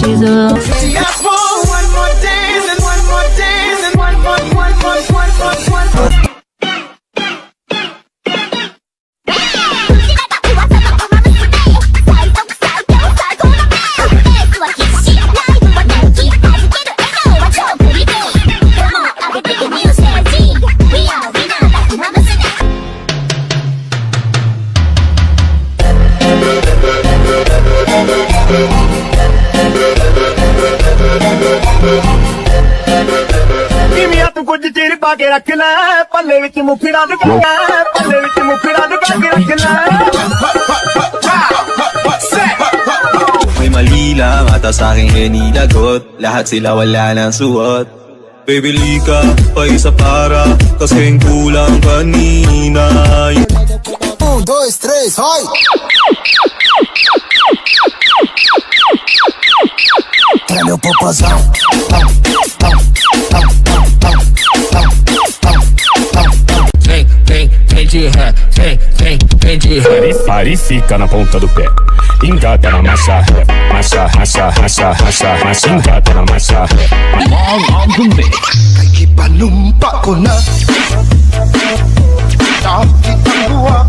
diesel. She asked for one more dance and one more dance and one more. कुछ चीर पाके रख ले पल्ले विच मुखड़ा दुका पल्ले विच मुखड़ा दुका के रख ले may mali lang ata sa aking hinilagot lahat sila wala nang suot bibili ka pa isa para kasing kulang kanina 1, 2, 3, hoy! Para meu popozão vem de ré. Pare e fica na ponta do pé. Engata na massa ré. Massa, massa, massa, massa, massa. Engata na massa ré. All the mix. Kay ipanumpa ko na Dati ang buwa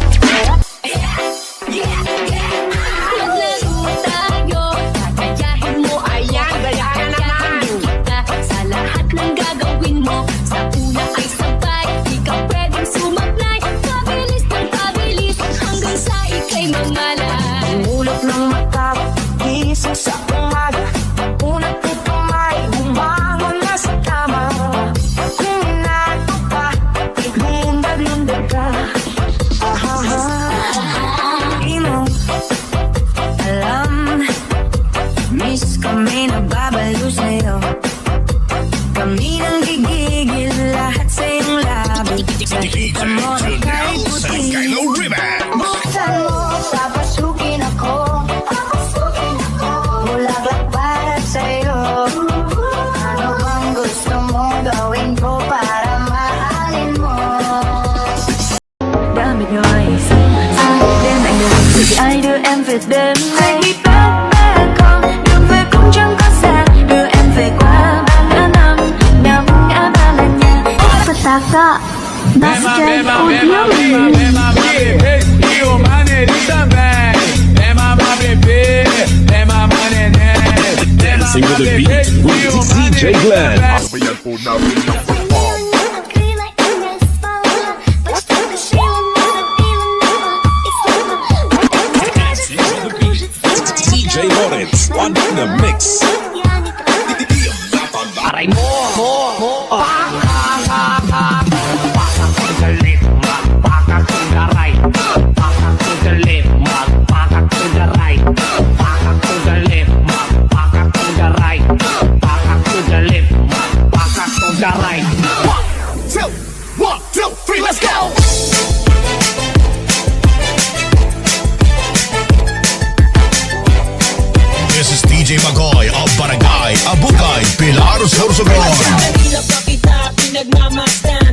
sa lahat ng gagawin mo. Sa una ay sabay, ikaw pwedeng sumablay. Pabilis ng pabilis, hanggang sa ika'y mamalay. Ulap ng mata, gising sa umaga. Unang pumay, bumangon na sa kama. Kung inato ka, iglundag-lundag ka. Di mo alam, miss kami nagbabalo sa'yo. Kami nang gigigil lahat sa iyong labi. Nakita mo na kahit puti. Buksan mo, papasukin ako. Bulaklak para sa'yo. Ano bang gusto mo gawin ko para mahalin mo? Damit nyo ay isang den anh được thì ai đưa em về đêm nay back home đường về cũng chẳng có xa đưa em về qua ba ngã năm năm ngã ba là nhà và ta có nó sẽ chơi ôi nhớ mình Dancing with the beat with DJ Glenn. DJ Lawrence on the mix. Aray mo, to the left, magpaka to the right. Paka to the left, magpaka to the right. Paka to the left, magpaka to the right. Paka to the left, magpaka to the right. 1, 2, 3, let's go. This is DJ Magoy of Barangay Abukay, Pilar, Sorsogon. Pinagmamasdan